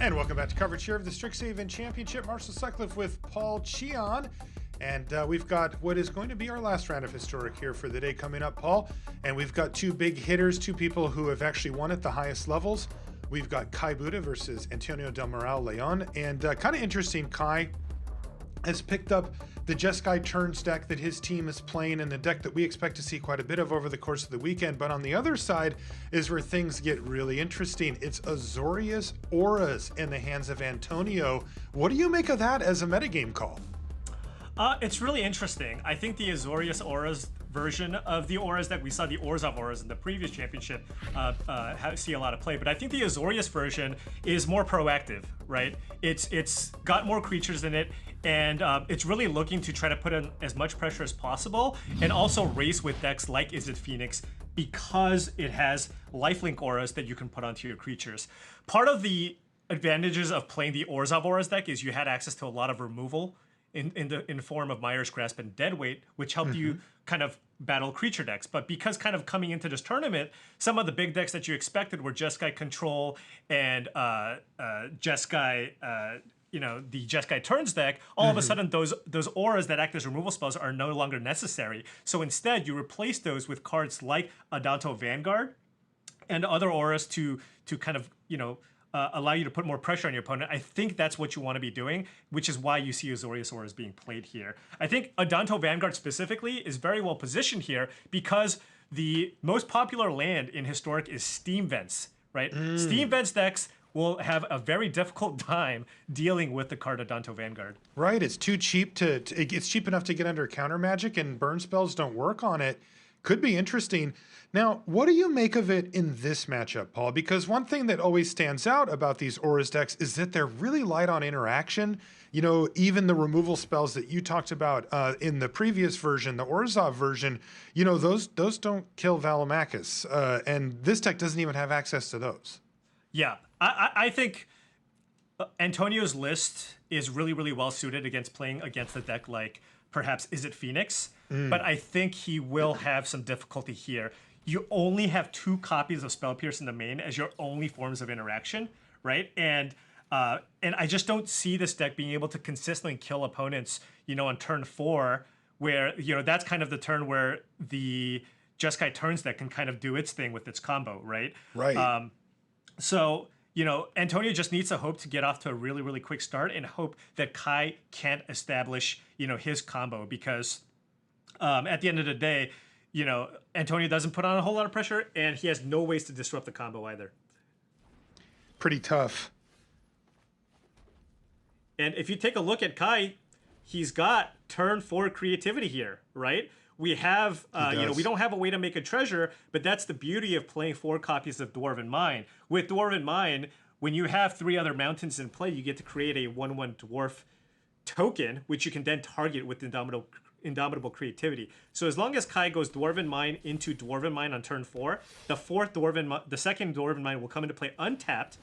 And welcome back to coverage here of the Strixhaven Championship. Marshall Sutcliffe with Paul Cheon. And we've got what is going to be our last round of Historic here for the day coming up, Paul. And we've got two big hitters, two people who have actually won at the highest levels. We've got Budde versus Antonio Del Moral Leon. And kind of interesting, Kai has picked up the Jeskai Turns deck that his team is playing, and the deck that we expect to see quite a bit of over the course of the weekend. But on the other side is where things get really interesting. It's Azorius Auras in the hands of Antonio. What do you make of that as a metagame call? It's really interesting. I think the Azorius Auras version of the Auras that we saw, the Orzhov Auras in the previous championship, see a lot of play. But I think the Azorius version is more proactive, right? It's got more creatures in it, and it's really looking to try to put in as much pressure as possible, and also race with decks like Izzet Phoenix because it has lifelink auras that you can put onto your creatures. Part of the advantages of playing the Orzhov Auras deck is you had access to a lot of removal in form of Mire's Grasp and Deadweight, which helped you kind of battle creature decks. But because kind of coming into this tournament, some of the big decks that you expected were Jeskai Control and Jeskai, the Jeskai Turns deck, all of a sudden those auras that act as removal spells are no longer necessary. So instead, you replace those with cards like Adanto Vanguard and other auras to kind of, allow you to put more pressure on your opponent. I think that's what you want to be doing, which is why you see Azorius Auras being played here. I think Adanto Vanguard specifically is very well positioned here because the most popular land in Historic is Steam Vents, right? Steam Vents decks will have a very difficult time dealing with the card Adanto Vanguard. Right, it's too cheap it's cheap enough to get under counter magic, and burn spells don't work on it. Could be interesting. Now, what do you make of it in this matchup, Paul? Because one thing that always stands out about these Auras decks is that they're really light on interaction. Even the removal spells that you talked about in the previous version, the Orzhov version, those don't kill Valomachus. And this deck doesn't even have access to those. Yeah, I think Antonio's list is really, really well suited against playing against a deck like perhaps Izzet Phoenix, but I think he will have some difficulty here. You only have 2 copies of Spell Pierce in the main as your only forms of interaction, right? And I just don't see this deck being able to consistently kill opponents, on turn 4, where, that's kind of the turn where the Jeskai Turns deck can kind of do its thing with its combo, right? Right. So, Antonio just needs to hope to get off to a really, really quick start and hope that Kai can't establish, his combo, because at the end of the day, Antonio doesn't put on a whole lot of pressure, and he has no ways to disrupt the combo either. Pretty tough. And if you take a look at Kai, he's got turn 4 creativity here, right? We have, we don't have a way to make a treasure, but that's the beauty of playing 4 copies of Dwarven Mine. With Dwarven Mine, when you have 3 other mountains in play, you get to create a 1/1 dwarf token, which you can then target with Indomitable Creativity. So as long as Kai goes Dwarven Mine into Dwarven Mine on turn 4, the second Dwarven Mine will come into play untapped,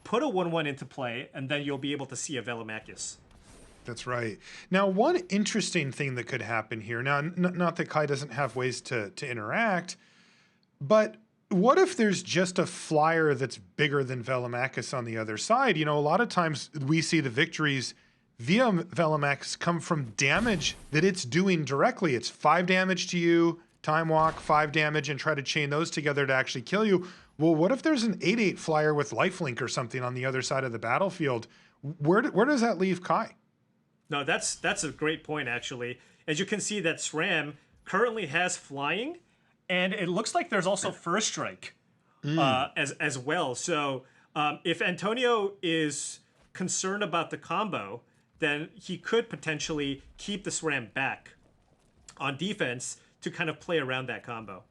put a 1/1 into play, and then you'll be able to see a Velomachus. That's right. Now, one interesting thing that could happen here, now, not that Kai doesn't have ways to interact, but what if there's just a flyer that's bigger than Velomachus on the other side? A lot of times we see the victories via Velomachus come from damage that it's doing directly. It's 5 damage to you, Time Walk, 5 damage, and try to chain those together to actually kill you. Well, what if there's an 8/8 flyer with lifelink or something on the other side of the battlefield? Where does that leave Kai? No, that's a great point, actually. As you can see, that SRAM currently has flying, and it looks like there's also First Strike as well. So if Antonio is concerned about the combo, then he could potentially keep the SRAM back on defense to kind of play around that combo.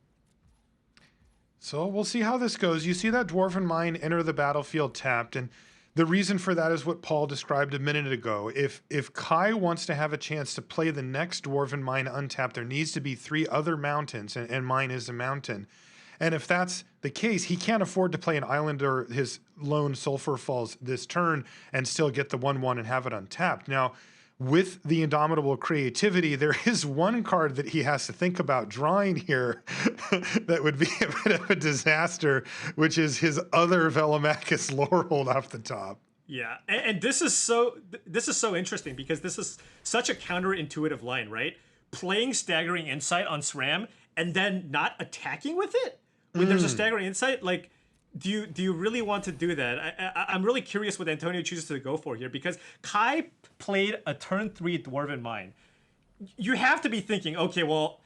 So we'll see how this goes. You see that Dwarven Mine enter the battlefield tapped, and the reason for that is what Paul described a minute ago. If Kai wants to have a chance to play the next Dwarven Mine untapped, there needs to be 3 other mountains, and Mine is a mountain. And if that's the case, he can't afford to play an island or his lone Sulfur Falls this turn and still get the 1/1 and have it untapped. Now, with the Indomitable Creativity, there is one card that he has to think about drawing here that would be a bit of a disaster, which is his other Velomachus Laurel off the top. Yeah, and this is so interesting because this is such a counterintuitive line, right? Playing staggering insight on SRAM and then not attacking with it when there's a staggering insight. Like, do you really want to do that? I'm really curious what Antonio chooses to go for here because Kai played a turn 3 Dwarven Mine. You have to be thinking, okay, well,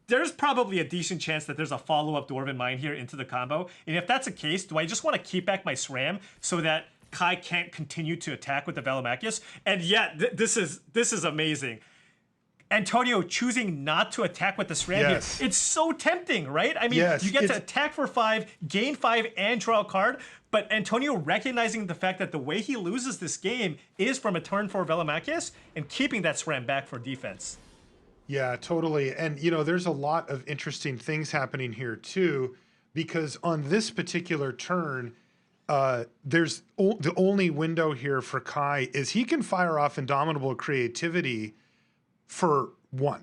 there's probably a decent chance that there's a follow-up Dwarven Mine here into the combo. And if that's the case, do I just want to keep back my SRAM so that Kai can't continue to attack with the Velomachus? And yet, this is amazing. Antonio choosing not to attack with the SRAM here. It's so tempting, right? I mean, you get to attack for 5, gain 5, and draw a card. But Antonio recognizing the fact that the way he loses this game is from a turn 4 Velomachus and keeping that SRAM back for defense. Yeah, totally. And, you know, there's a lot of interesting things happening here, too, because on this particular turn, there's the only window here for Kai is he can fire off Indomitable Creativity for 1,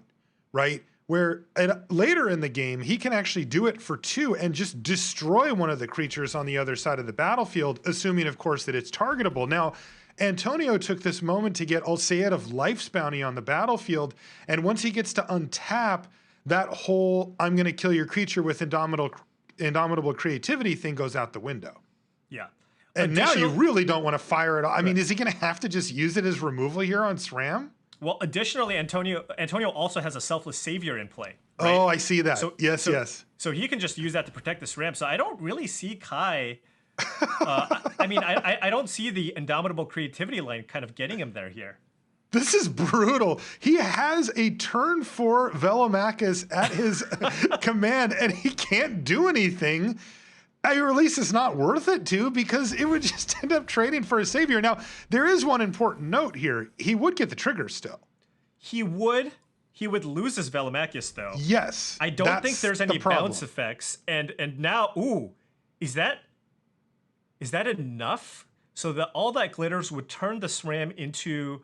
right? Where later in the game, he can actually do it for 2 and just destroy one of the creatures on the other side of the battlefield, assuming, of course, that it's targetable. Now, Antonio took this moment to get Ulceate of Life's Bounty on the battlefield, and once he gets to untap, that whole I'm going to kill your creature with Indomitable Creativity thing goes out the window. Yeah. And now you really don't want to fire it. I mean, is he going to have to just use it as removal here on SRAM? Well, additionally, Antonio also has a Selfless Savior in play. Right? Oh, I see that. Yes. So he can just use that to protect the SRAM. So I don't really see Kai. I don't see the Indomitable Creativity line kind of getting him there here. This is brutal. He has a turn 4 Velomachus at his command, and he can't do anything. Or at least it's not worth it to, because it would just end up trading for a savior. Now, there is one important note here. He would get the trigger still. He would lose his Velomachus, though. Yes. I don't think there's any bounce effects. And now, is that enough? So that all that glitters would turn the SRAM into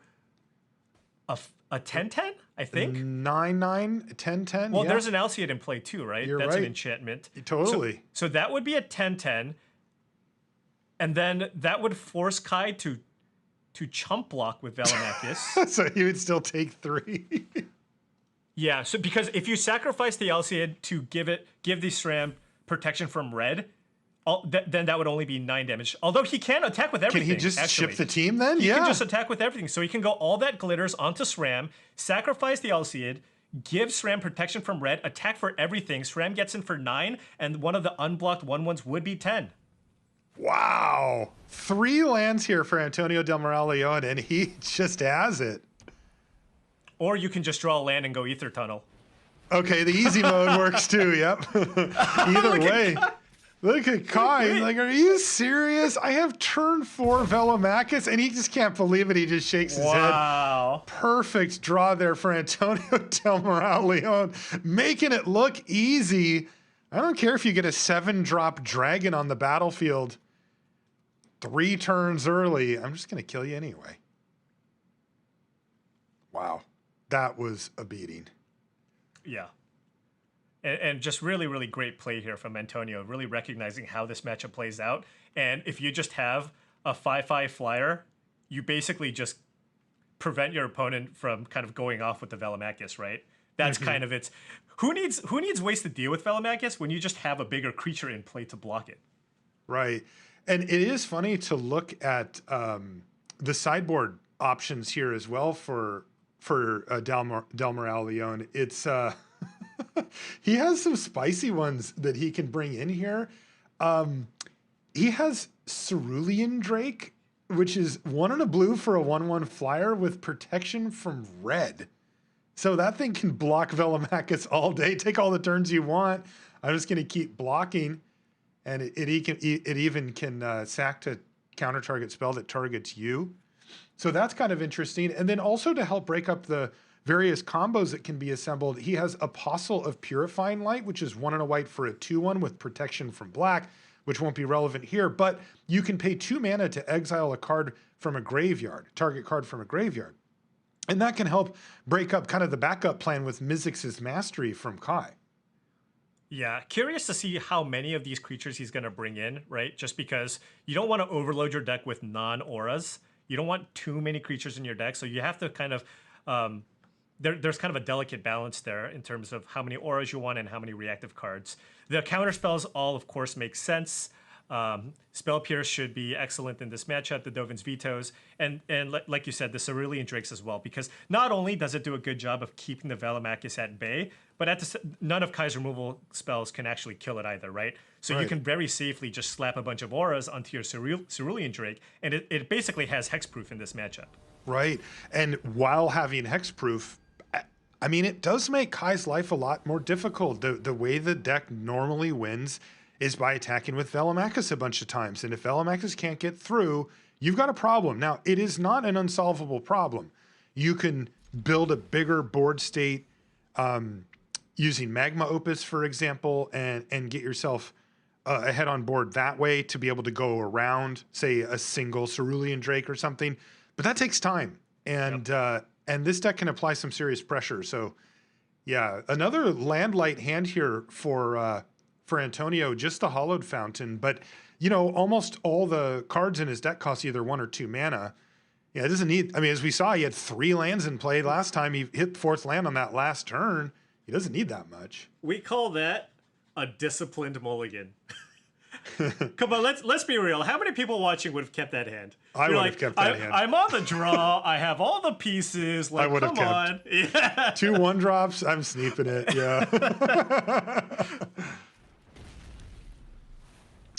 a 10-10, I think? 9-9, 10-10. Well, there's an Alciate in play too, right? That's an enchantment. Totally. So that would be a 10-10. And then that would force Kai to chump block with Velomachus. So he would still take 3. Yeah, so because if you sacrifice the Alciate to give the SRAM protection from red, then that would only be 9 damage. Although he can attack with everything. Can he just ship the team then? He can just attack with everything. So he can go all that glitters onto SRAM, sacrifice the Alciate, give SRAM protection from red, attack for everything. SRAM gets in for 9, and one of the unblocked 1/1s would be 10. Wow. 3 lands here for Antonio Del Moral Leon, and he just has it. Or you can just draw a land and go Ether Tunnel. Okay, the easy mode works too, yep. Either way. Look at Kai. Like, are you serious? I have turn 4 Velomachus, and he just can't believe it. He just shakes his head. Wow. Perfect draw there for Antonio Del Moral Leon, making it look easy. I don't care if you get a 7-drop dragon on the battlefield 3 turns early. I'm just going to kill you anyway. Wow. That was a beating. Yeah. And just really, really great play here from Antonio, really recognizing how this matchup plays out. And if you just have a 5/5 flyer, you basically just prevent your opponent from kind of going off with the Velomachus, right? That's kind of its... Who needs ways to deal with Velomachus when you just have a bigger creature in play to block it? Right. And it is funny to look at the sideboard options here as well for Del Moral Leon. It's... he has some spicy ones that he can bring in here. He has Cerulean Drake, which is 1 and a blue for a 1/1 flyer with protection from red. So that thing can block Velomachus all day. Take all the turns you want. I'm just going to keep blocking. And it even can sack to counter target spell that targets you. So that's kind of interesting. And then also to help break up the various combos that can be assembled, he has Apostle of Purifying Light, which is 1 and a white for a 2/1 with protection from black, which won't be relevant here, but you can pay 2 mana to exile a card from a graveyard, target card from a graveyard. And that can help break up kind of the backup plan with Mizzix's Mastery from Kai. Yeah, curious to see how many of these creatures he's going to bring in, right? Just because you don't want to overload your deck with non-auras. You don't want too many creatures in your deck, so you have to kind of there's kind of a delicate balance there in terms of how many auras you want and how many reactive cards. The counter spells all, of course, make sense. Spell Pierce should be excellent in this matchup, the Dovin's Vetoes, and like you said, the Cerulean Drakes as well, because not only does it do a good job of keeping the Velomachus at bay, but none of Kai's removal spells can actually kill it either, right? So you can very safely just slap a bunch of auras onto your Cerulean Drake, and it basically has hexproof in this matchup. Right, and while having hexproof, I mean, it does make Kai's life a lot more difficult. The way the deck normally wins is by attacking with Velomachus a bunch of times. And if Velomachus can't get through, you've got a problem. Now, it is not an unsolvable problem. You can build a bigger board state using Magma Opus, for example, and get yourself ahead on board that way to be able to go around, say, a single Cerulean Drake or something. But that takes time. And this deck can apply some serious pressure. So, yeah, another landlight hand here for Antonio, just the Hollowed Fountain. But, you know, almost all the cards in his deck cost either 1 or 2 mana. Yeah, it doesn't need, I mean, as we saw, he had 3 lands in play last time. He hit the 4th land on that last turn. He doesn't need that much. We call that a disciplined mulligan. Come on, let's be real. How many people watching would have kept that hand? I would have kept that hand. I'm on the draw. I have all the pieces. Like, I would have come kept. on. Yeah. 2 1-drops. I'm sneeping it. Yeah.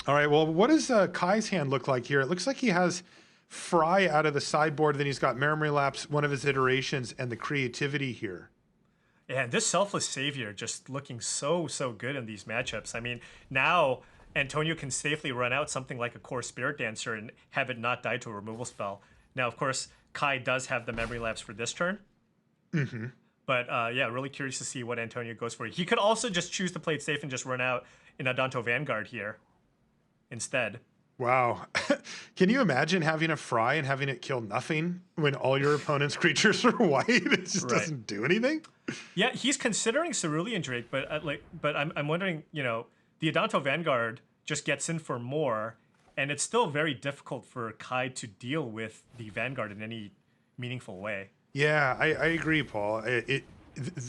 All right. Well, what does Kai's hand look like here? It looks like he has Fry out of the sideboard. Then he's got Memory Lapse, one of his iterations, and the Creativity here. Yeah, this Selfless Savior just looking so good in these matchups. I mean, now Antonio can safely run out something like a Core Spirit Dancer and have it not die to a removal spell. Now, of course, Kai does have the Memory Lapse for this turn. Mm-hmm. But yeah, really curious to see what Antonio goes for. He could also just choose to play it safe and just run out in Adanto Vanguard here instead. Wow. Can you imagine having a Fry and having it kill nothing when all your opponent's creatures are white? It just doesn't do anything? Yeah, he's considering Cerulean Drake, but I'm wondering, you know, the Adanto Vanguard just gets in for more, and it's still very difficult for Kai to deal with the Vanguard in any meaningful way. Yeah, I agree, Paul.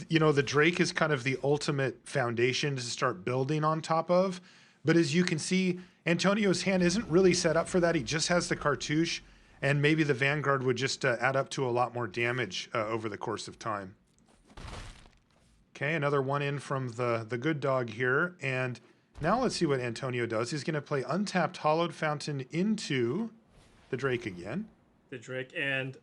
You know, the Drake is kind of the ultimate foundation to start building on top of. But as you can see, Antonio's hand isn't really set up for that. He just has the Cartouche, and maybe the Vanguard would just add up to a lot more damage over the course of time. Okay, another one in from the good dog here. And now let's see what Antonio does. He's going to play Untapped Hollowed Fountain into the Drake again. The Drake, and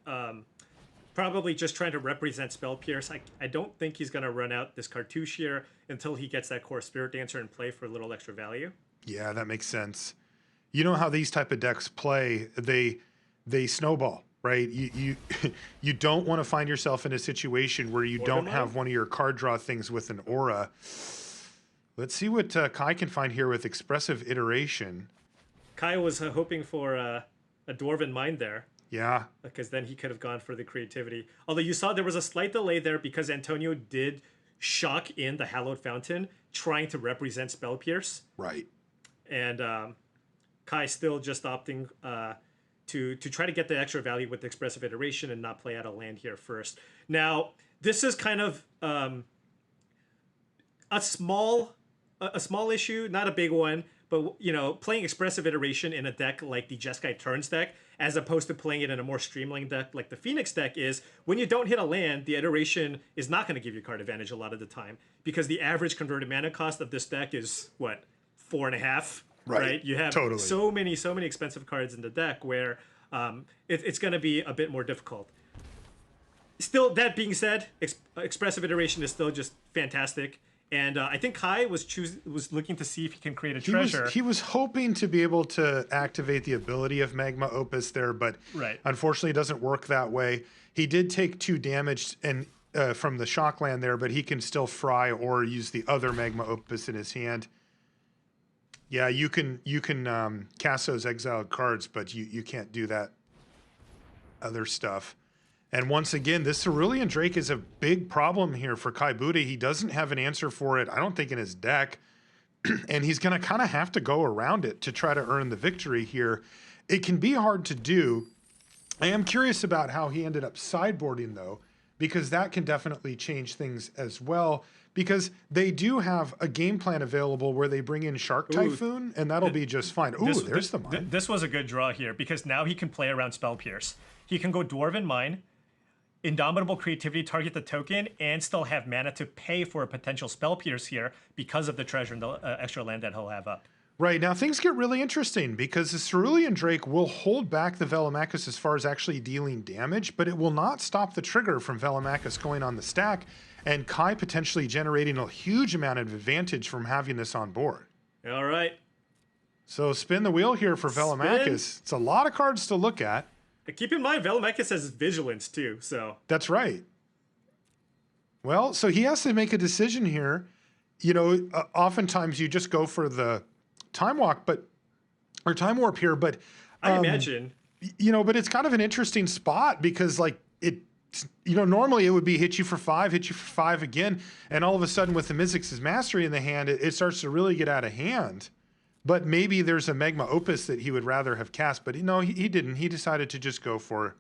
probably just trying to represent Spell Pierce. I don't think he's going to run out this Cartouche here until he gets that Core Spirit Dancer in play for a little extra value. Yeah, that makes sense. You know how these type of decks play, they snowball, right? You don't want to find yourself in a situation where you don't have one of your card draw things with an aura. Let's see what Kai can find here with Expressive Iteration. Kai was hoping for a Dwarven Mind there. Yeah. Because then he could have gone for the Creativity. Although you saw there was a slight delay there because Antonio did shock in the Hallowed Fountain, trying to represent Spell Pierce. Right. And Kai still just opting to try to get the extra value with the Expressive Iteration and not play out a land here first. Now, this is kind of a small issue, not a big one, but you know, playing Expressive Iteration in a deck like the Jeskai Turns deck, as opposed to playing it in a more streamlined deck like the Phoenix deck, is when you don't hit a land, the Iteration is not going to give you card advantage a lot of the time, because the average converted mana cost of this deck is what, 4.5, right? You have so many expensive cards in the deck where it's going to be a bit more difficult. Still, that being said, Expressive Iteration is still just fantastic. And I think Kai was looking to see if he can create a treasure. He was hoping to be able to activate the ability of Magma Opus there, but unfortunately it doesn't work that way. He did take 2 damage and from the Shockland there, but he can still Fry or use the other Magma Opus in his hand. Yeah, you can cast those exiled cards, but you can't do that other stuff. And once again, this Cerulean Drake is a big problem here for Kai Budde. He doesn't have an answer for it, I don't think, in his deck. and he's going to kind of have to go around it to try to earn the victory here. It can be hard to do. I am curious about how he ended up sideboarding, though, because that can definitely change things as well. Because they do have a game plan available where they bring in Shark Typhoon, and that'll be just fine. Ooh, there's the mine. This was a good draw here, because now he can play around Spell Pierce. He can go Dwarven Mine, Indomitable Creativity, target the token, and still have mana to pay for a potential Spell Pierce here because of the treasure and the extra land that he'll have up. Right, now things get really interesting because the Cerulean Drake will hold back the Velomachus as far as actually dealing damage, but it will not stop the trigger from Velomachus going on the stack, and Kai potentially generating a huge amount of advantage from having this on board. All right. So spin the wheel here for Velomachus. It's a lot of cards to look at. Keep in mind, Velomachus has Vigilance too, so. That's right. Well, so he has to make a decision here. You know, oftentimes you just go for the Time Walk, or Time Warp here, but I imagine, you know, but it's kind of an interesting spot because, like, you know, normally it would be hit you for 5 again, and all of a sudden with the Mizzix's Mastery in the hand, it starts to really get out of hand. But maybe there's a Magma Opus that he would rather have cast, but no, he didn't. He decided to just go for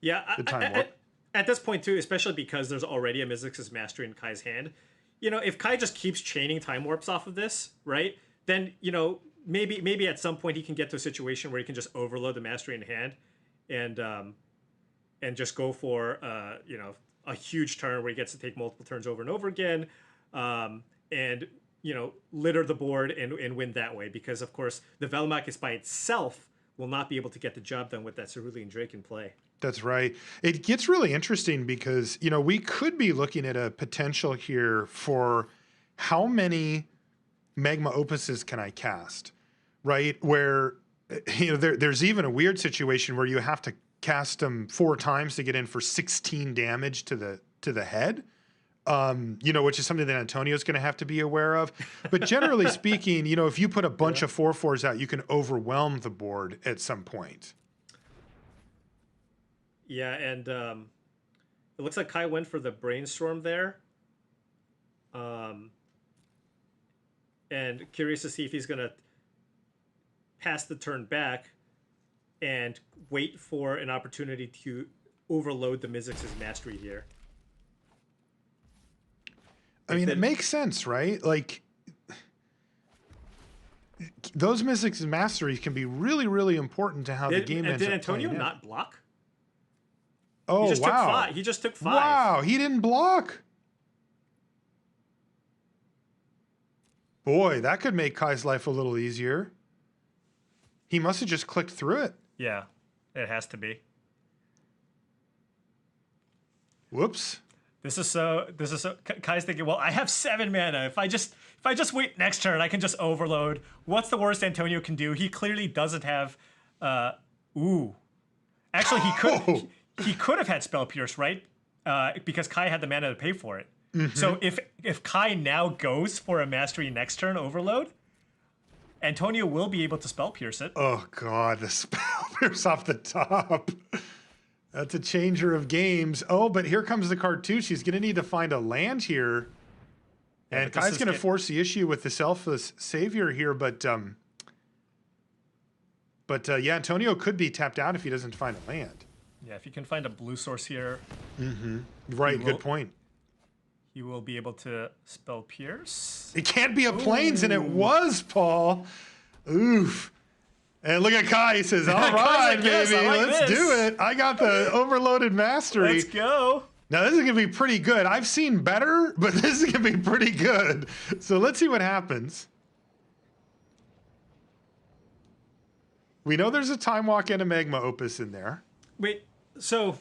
the Time Warp. At this point too, especially because there's already a Mizzix's Mastery in Kai's hand. You know, if Kai just keeps chaining Time Warps off of this, right? Then, you know, maybe at some point he can get to a situation where he can just overload the Mastery in hand and just go for, you know, a huge turn where he gets to take multiple turns over and over again, and, you know, litter the board and win that way. Because, of course, the Velomachus by itself will not be able to get the job done with that Cerulean Drake in play. That's right. It gets really interesting because, you know, we could be looking at a potential here for how many Magma Opuses can I cast, right? Where, you know, there's even a weird situation where you have to cast them 4 times to get in for 16 damage to the head, you know, which is something that Antonio's going to have to be aware of. But generally speaking, you know, if you put a bunch of 4/4s out, you can overwhelm the board at some point. Yeah, and it looks like Kai went for the Brainstorm there. And curious to see if he's going to pass the turn back and wait for an opportunity to overload the Mizzix's Mastery here. I mean, it makes sense, right? Like, those Mizzix's Masteries can be really, really important to how the game ends up. Did Antonio not block? Oh, he just wow. Took 5. He just took 5. Wow, he didn't block. Boy, that could make Kai's life a little easier. He must have just clicked through it. Yeah, it has to be. Whoops. This is so Kai's thinking, well, I have 7 mana. If I just wait next turn, I can just overload. What's the worst Antonio can do? He clearly doesn't have Actually, he could have had Spell Pierce, right? Because Kai had the mana to pay for it. Mm-hmm. So if Kai now goes for a Mastery next turn overload, Antonio will be able to Spell Pierce it. Oh God, the Spell Pierce off the top. That's a changer of games. Oh, but here comes the card too. She's gonna need to find a land here. Yeah, and Kai's gonna force the issue with the Selfless Savior here, but yeah, Antonio could be tapped out if he doesn't find a land. Yeah, if you can find a blue source here. Mm-hmm. Right, good point. You will be able to Spell Pierce. It can't be a Plains, and it was, Paul. Oof. And look at Kai. He says, all right, baby, let's do it. I got the overloaded Mastery. Let's go. Now, this is going to be pretty good. I've seen better, but this is going to be pretty good. So let's see what happens. We know there's a Time Walk and a Magma Opus in there. Wait, so...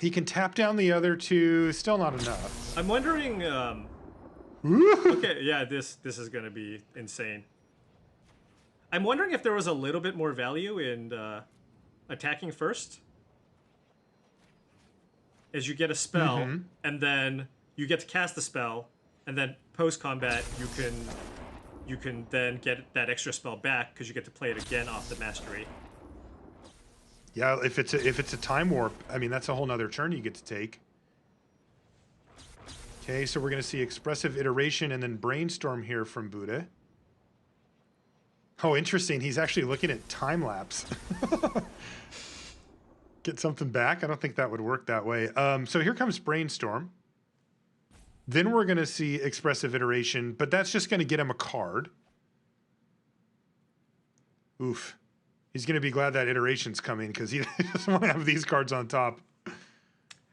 He can tap down the other 2. Still not enough. I'm wondering... okay, yeah, this is going to be insane. I'm wondering if there was a little bit more value in attacking first. As you get a spell, and then you get to cast the spell, and then post-combat you can then get that extra spell back because you get to play it again off the Mastery. Yeah, if it's a Time Warp, I mean, that's a whole nother turn you get to take. Okay, so we're going to see Expressive Iteration and then Brainstorm here from Budde. Oh, interesting. He's actually looking at time lapse. Get something back? I don't think that would work that way. So here comes Brainstorm. Then we're going to see Expressive Iteration, but that's just going to get him a card. Oof. He's going to be glad that Iteration's coming because he doesn't want to have these cards on top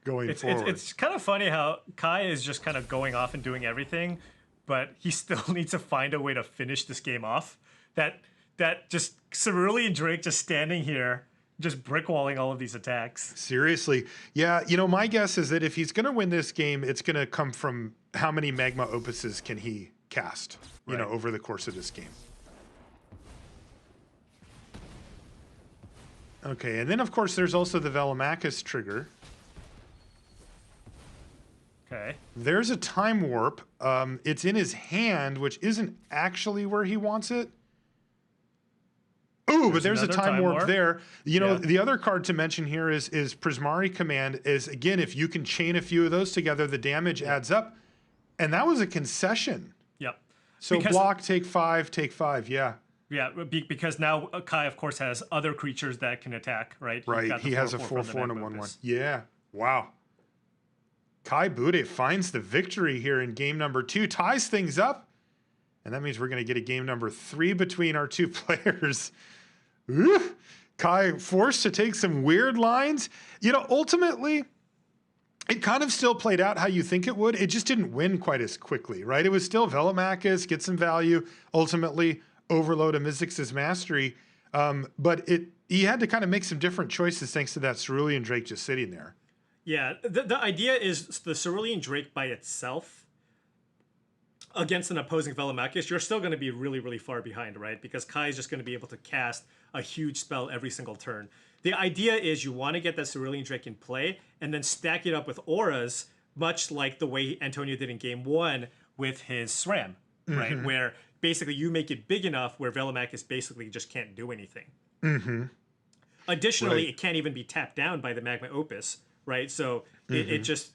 going forward. It's kind of funny how Kai is just kind of going off and doing everything, but he still needs to find a way to finish this game off. That just Cerulean Drake just standing here, just brickwalling all of these attacks. Seriously. Yeah, you know, my guess is that if he's going to win this game, it's going to come from how many Magma Opuses can he cast, you know, over the course of this game. Okay, and then, of course, there's also the Velomachus trigger. Okay. There's a Time Warp. It's in his hand, which isn't actually where he wants it. Ooh, but there's a time warp there. You know, the other card to mention here is Prismari Command. Is again, if you can chain a few of those together, the damage adds up. And that was a concession. Yep. So block, take 5, yeah. Yeah, because now Kai, of course, has other creatures that can attack, right? Right, he has a 4/4 and a 1/1. Yeah, wow. Kai Budde finds the victory here in game number 2, ties things up. And that means we're going to get a game number 3 between our two players. Ooh, Kai forced to take some weird lines. You know, ultimately, it kind of still played out how you think it would. It just didn't win quite as quickly, right? It was still Velomachus, get some value, ultimately overload a Mizzix's Mastery. But he had to kind of make some different choices thanks to that Cerulean Drake just sitting there. Yeah, the idea is the Cerulean Drake by itself against an opposing Velomachus, you're still going to be really, really far behind, right? Because Kai is just going to be able to cast a huge spell every single turn. The idea is you want to get that Cerulean Drake in play and then stack it up with auras, much like the way Antonio did in game 1 with his SRAM, right? Where basically you make it big enough where Velomachus basically just can't do anything. Additionally, it can't even be tapped down by the Magma Opus, right? So it just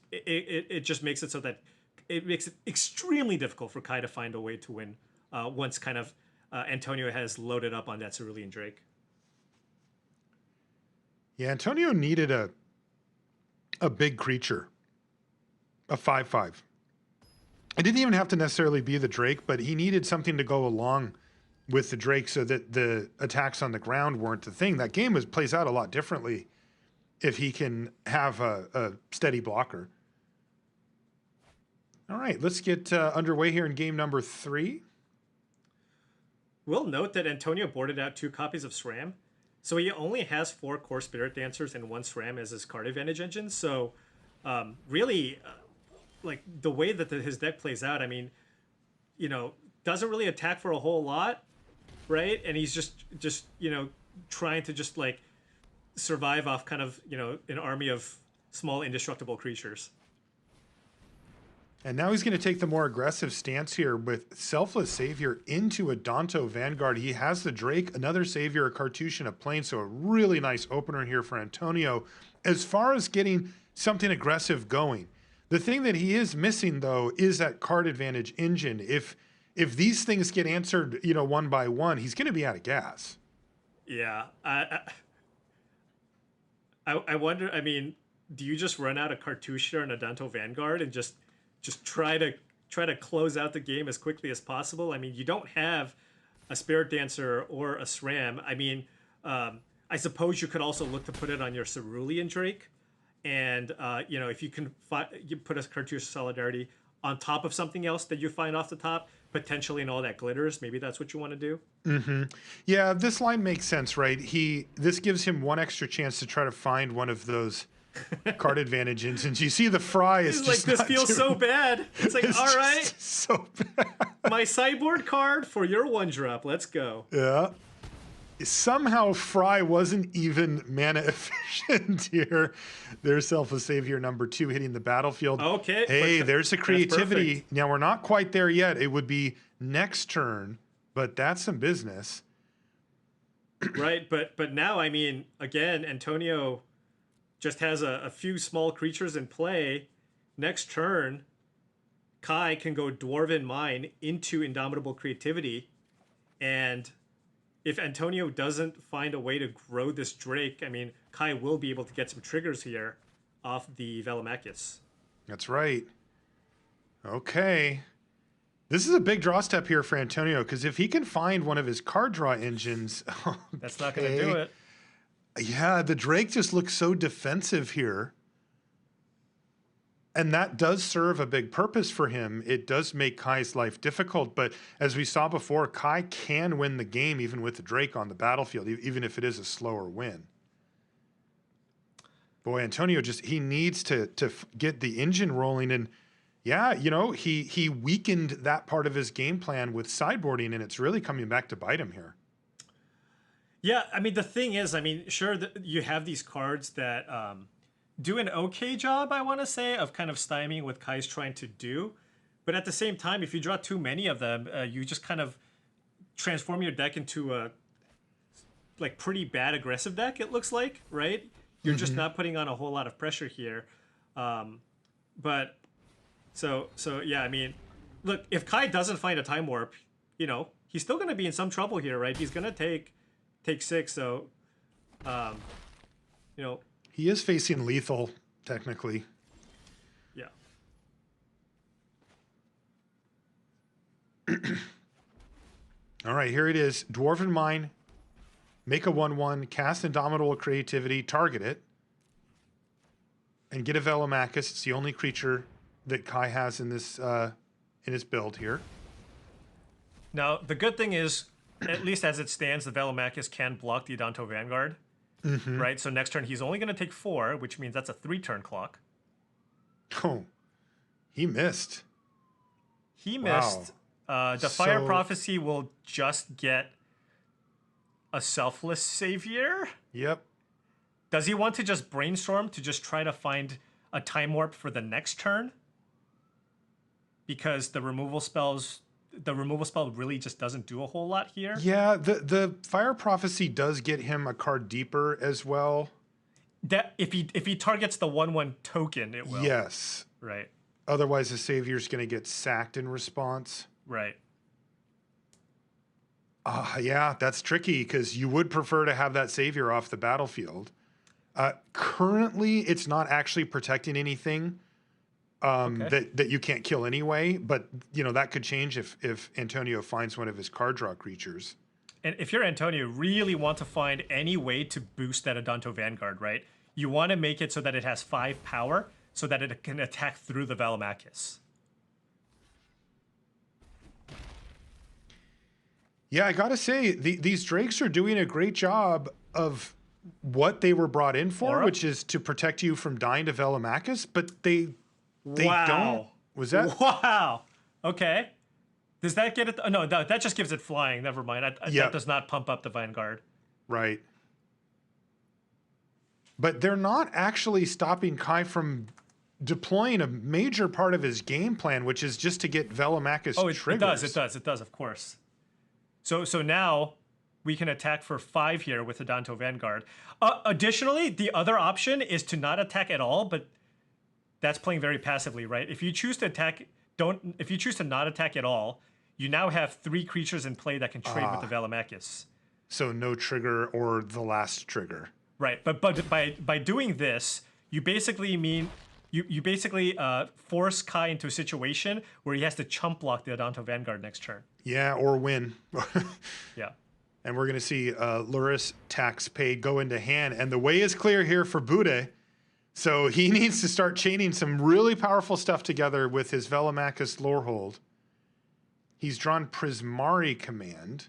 makes it so that it makes it extremely difficult for Kai to find a way to win once kind of Antonio has loaded up on that Cerulean Drake. Yeah, Antonio needed a big creature, a 5/5. It didn't even have to necessarily be the Drake, but he needed something to go along with the Drake so that the attacks on the ground weren't the thing. That game plays out a lot differently if he can have a steady blocker. All right, let's get underway here in game number 3. We'll note that Antonio boarded out 2 copies of SRAM, so he only has 4 core Spirit Dancers and 1 SRAM as his card advantage engine. So really, like the way that his deck plays out, I mean, you know, doesn't really attack for a whole lot, right? And he's just you know, trying to just like survive off kind of, you know, an army of small indestructible creatures. And now he's going to take the more aggressive stance here with Selfless Savior into a Danto Vanguard. He has the Drake, another Savior, a Cartouche, and a Plane. So a really nice opener here for Antonio. As far as getting something aggressive going, the thing that he is missing, though, is that card advantage engine. If these things get answered, you know, one by one, he's going to be out of gas. Yeah. I wonder, I mean, do you just run out a Cartouche and a Danto Vanguard and just try to close out the game as quickly as possible? I mean, you don't have a Spirit Dancer or a SRAM. I mean, I suppose you could also look to put it on your Cerulean Drake. And, you know, if you can you put a Cartouche Solidarity on top of something else that you find off the top, potentially in all that glitters, maybe that's what you want to do. Yeah, this line makes sense, right? This gives him one extra chance to try to find one of those card advantage engines. You see the Fry is just like, this feels so bad. It's like, all right, so bad. My sideboard card for your 1-drop. Let's go. Yeah. Somehow Fry wasn't even mana efficient here. There's Selfless Savior number 2 hitting the battlefield. Okay. Hey, there's a creativity. Now we're not quite there yet. It would be next turn, but that's some business. Right, but now, I mean, again, Antonio just has a few small creatures in play. Next turn, Kai can go Dwarven Mine into Indomitable Creativity, and if Antonio doesn't find a way to grow this Drake, I mean, Kai will be able to get some triggers here off the Velomachus. That's right. Okay. This is a big draw step here for Antonio, because if he can find one of his card draw engines... Okay. That's not going to do it. Yeah, the Drake just looks so defensive here. And that does serve a big purpose for him. It does make Kai's life difficult, but as we saw before, Kai can win the game even with the Drake on the battlefield, even if it is a slower win. Boy, Antonio he needs to get the engine rolling. And yeah, you know, he weakened that part of his game plan with sideboarding, and it's really coming back to bite him here. Yeah, I mean, the thing is, I mean, sure, you have these cards that do an okay job, I want to say, of kind of stymieing what Kai's trying to do. But at the same time, if you draw too many of them, you just kind of transform your deck into a like pretty bad aggressive deck, it looks like, right? You're just not putting on a whole lot of pressure here. But so yeah, I mean, look, if Kai doesn't find a Time Warp, you know, he's still going to be in some trouble here, right? He's going to take 6, so you know, he is facing lethal, technically. Yeah. All right, here it is. Dwarven Mine. Make a 1/1. Cast Indomitable Creativity. Target it. And get a Velomachus. It's the only creature that Kai has in this in his build here. Now, the good thing is, at least as it stands, the Velomachus can block the Adanto Vanguard. Right? So next turn, he's only going to take 4, which means that's a 3-turn clock. Oh, he missed. He missed. The Fire Prophecy will just get a Selfless Savior. Yep. Does he want to just brainstorm to just try to find a Time Warp for the next turn? Because the removal spell really just doesn't do a whole lot here. Yeah, the Fire Prophecy does get him a card deeper as well. That if he targets the 1/1 token, it will. Yes. Right. Otherwise, the Savior's going to get sacked in response. Right. Yeah, that's tricky because you would prefer to have that Savior off the battlefield. Currently, it's not actually protecting anything that you can't kill anyway. But, you know, that could change if Antonio finds one of his card draw creatures. And if you're Antonio, really want to find any way to boost that Adanto Vanguard, right? You want to make it so that it has 5 power so that it can attack through the Velomachus. Yeah, I gotta say, these Drakes are doing a great job of what they were brought in for, which is to protect you from dying to Velomachus, but they don't. Was that? Wow. Okay. Does that get it? No, that just gives it flying. Never mind. That does not pump up the Vanguard. Right. But they're not actually stopping Kai from deploying a major part of his game plan, which is just to get Velomachus triggers. It does, of course. So now we can attack for 5 here with Adanto Vanguard. Additionally, the other option is to not attack at all, but that's playing very passively, right? If you choose to attack, if you choose to not attack at all, you now have 3 creatures in play that can trade with the Velomachus. So no trigger or the last trigger. Right, but by doing this, you basically force Kai into a situation where he has to chump block the Adanto Vanguard next turn. Yeah, or win. Yeah. And we're going to see Luris tax paid go into hand. And the way is clear here for Budde. So he needs to start chaining some really powerful stuff together with his Velomachus Lorehold. He's drawn Prismari Command.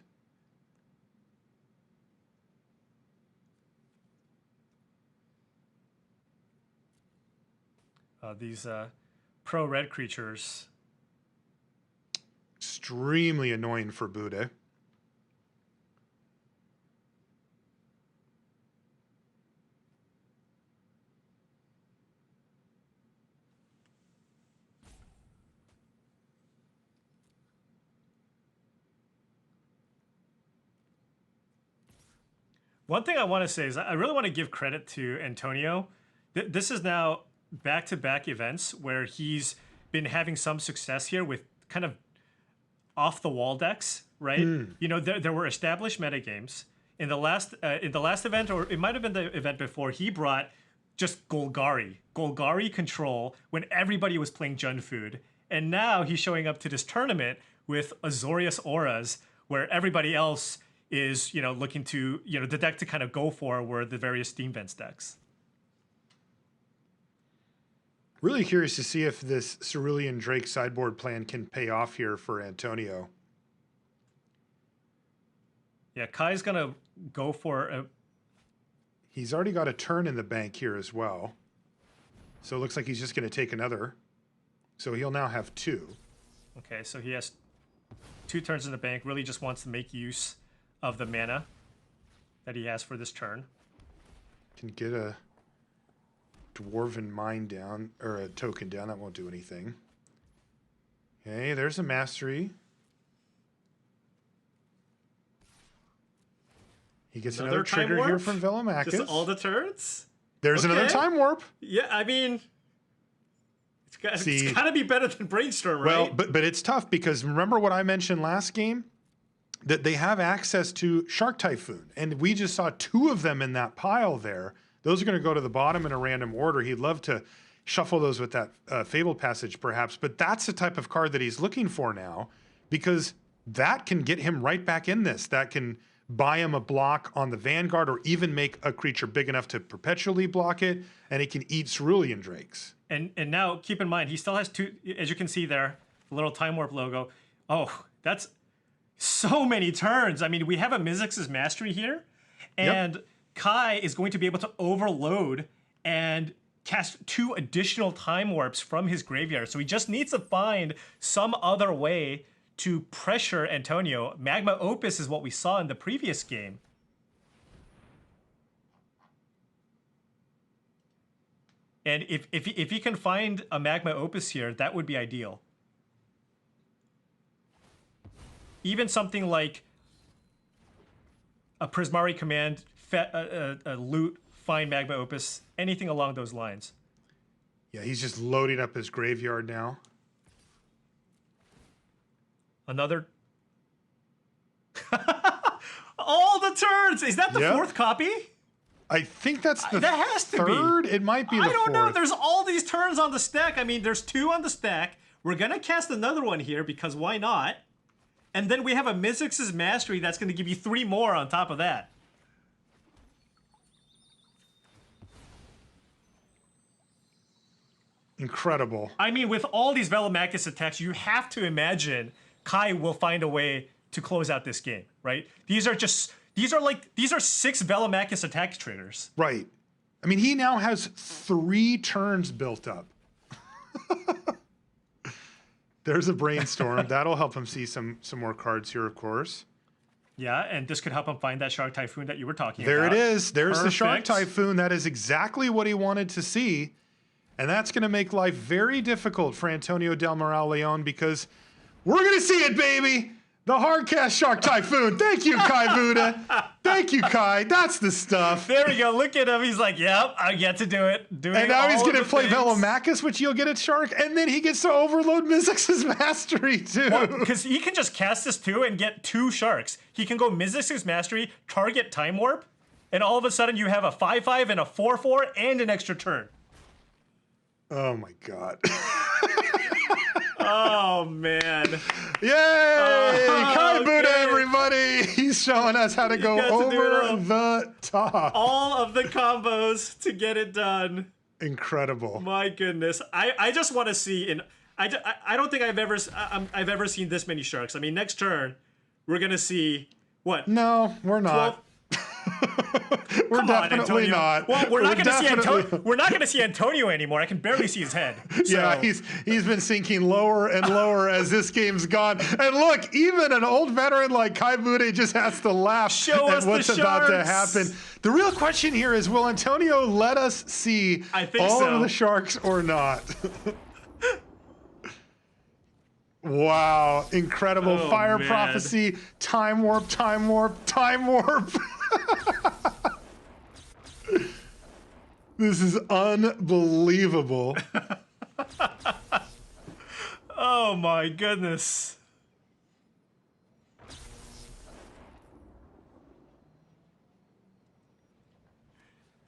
These pro-red creatures. Extremely annoying for Budde. One thing I want to say is I really want to give credit to Antonio. This is now back-to-back events where he's been having some success here with kind of off the wall decks, right? You know, there were established metagames in the last event, or it might have been the event before. He brought just Golgari control when everybody was playing Jund Food, and now he's showing up to this tournament with Azorius Auras, where everybody else is, you know, looking to, you know, the deck to kind of go for were the various Steam Vents decks. Really curious to see if this Cerulean Drake sideboard plan can pay off here for Antonio. Yeah, Kai's gonna go for a... He's already got a turn in the bank here as well. So it looks like he's just going to take another. So he'll now have 2. Okay, so he has 2 turns in the bank. Really just wants to make use of the mana that he has for this turn. Can get a Dwarven Mine down, or a token down. That won't do anything. Okay, there's a Mastery. He gets another trigger here from Velomachus. Just all the turns? There's another Time Warp. Yeah, I mean, it's got to be better than Brainstorm, right? Well, but it's tough because remember what I mentioned last game? That they have access to Shark Typhoon. And we just saw 2 of them in that pile there. Those are going to go to the bottom in a random order. He'd love to shuffle those with that Fabled Passage perhaps. But that's the type of card that he's looking for now because that can get him right back in this. That can buy him a block on the Vanguard or even make a creature big enough to perpetually block it, and he can eat Cerulean Drakes. And now, keep in mind, he still has 2, as you can see there, the little Time Warp logo. Oh, that's so many turns. I mean, we have a Mizzix's Mastery here, and Kai is going to be able to overload and cast 2 additional Time Warps from his graveyard. So he just needs to find some other way to pressure Antonio. Magma Opus is what we saw in the previous game. And if he can find a Magma Opus here, that would be ideal. Even something like a Prismari Command, a loot, find Magma Opus, anything along those lines. Yeah, he's just loading up his graveyard now. Another... All the turns! Is that the 4th copy? I think that's the that has to 3rd. Be. It might be the 4th. I don't know. There's all these turns on the stack. I mean, there's 2 on the stack. We're going to cast another one here because why not? And then we have a Mizzix's Mastery that's going to give you 3 more on top of that. Incredible. I mean, with all these Velomachus attacks, you have to imagine Kai will find a way to close out this game, right? These are 6 Velomachus attack triggers. Right. I mean, he now has 3 turns built up. There's a Brainstorm. That'll help him see some more cards here, of course. Yeah, and this could help him find that Shark Typhoon that you were talking about. There it is. There's Perfect. The Shark Typhoon. That is exactly what he wanted to see. And that's going to make life very difficult for Antonio Del Moral Leon because we're going to see it, baby. The Hardcast Shark Typhoon. Thank you, Kai Budde. Thank you, Kai. That's the stuff. There we go. Look at him. He's like, yep, I get to do it. And now he's going to play Velomachus, which you'll get at Shark, and then he gets to overload Mizzix's Mastery, too. Because he can just cast this, too, and get 2 Sharks. He can go Mizzix's Mastery, target Time Warp, and all of a sudden you have a 5/5 and a 4/4 and an extra turn. Oh, my God. Oh, man. Yay! Kai Budde, everybody! He's showing us how to go over the top. All of the combos to get it done. Incredible. My goodness. I just want to see... I don't think I've ever seen this many Sharks. I mean, next turn, we're going to see... What? No, we're not. We're definitely not. Well, we're not going to see Antonio. We're not going to see Antonio anymore. I can barely see his head. So. Yeah, he's been sinking lower and lower as this game's gone. And look, even an old veteran like Kai Budde just has to laugh at what's about to happen. The real question here is, will Antonio let us see all of the Sharks or not? Wow, incredible. Fire Prophecy, Time Warp, Time Warp, Time Warp. This is unbelievable. Oh my goodness.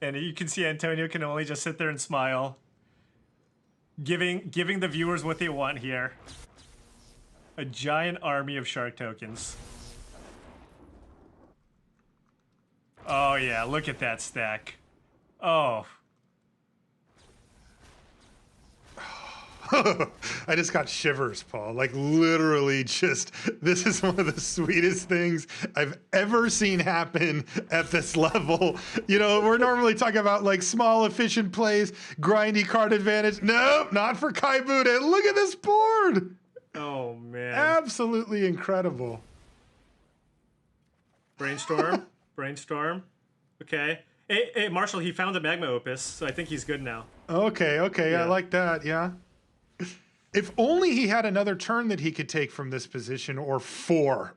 And you can see Antonio can only just sit there and smile. Giving the viewers what they want here. A giant army of shark tokens. Oh yeah, look at that stack. Oh. I just got shivers, Paul. Like literally just, this is one of the sweetest things I've ever seen happen at this level. You know, we're normally talking about like small, efficient plays, grindy card advantage. Nope, not for Kai Budde. Look at this board. Oh, man. Absolutely incredible. Brainstorm. Brainstorm. Okay. Hey, Marshall, he found a Magma Opus, so I think he's good now. Okay, Yeah. I like that, yeah. If only he had another turn that he could take from this position, or 4.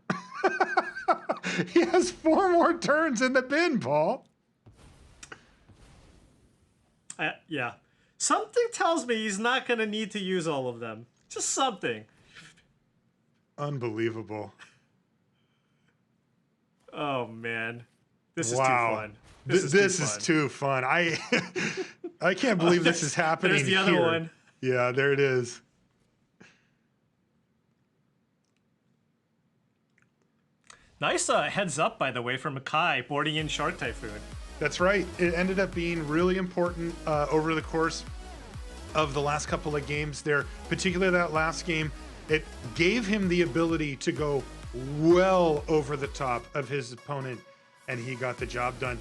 He has 4 more turns in the bin, Paul. Yeah. Something tells me he's not going to need to use all of them. Just something. Unbelievable. Oh, man. This is too Wow. fun. This is too fun. I can't believe this is happening. There's the other here. one. Yeah, there it is. Nice heads up, by the way, from Kai boarding in Shark Typhoon. That's right. It ended up being really important over the course of the last couple of games there, particularly that last game. It gave him the ability to go well over the top of his opponent, and he got the job done.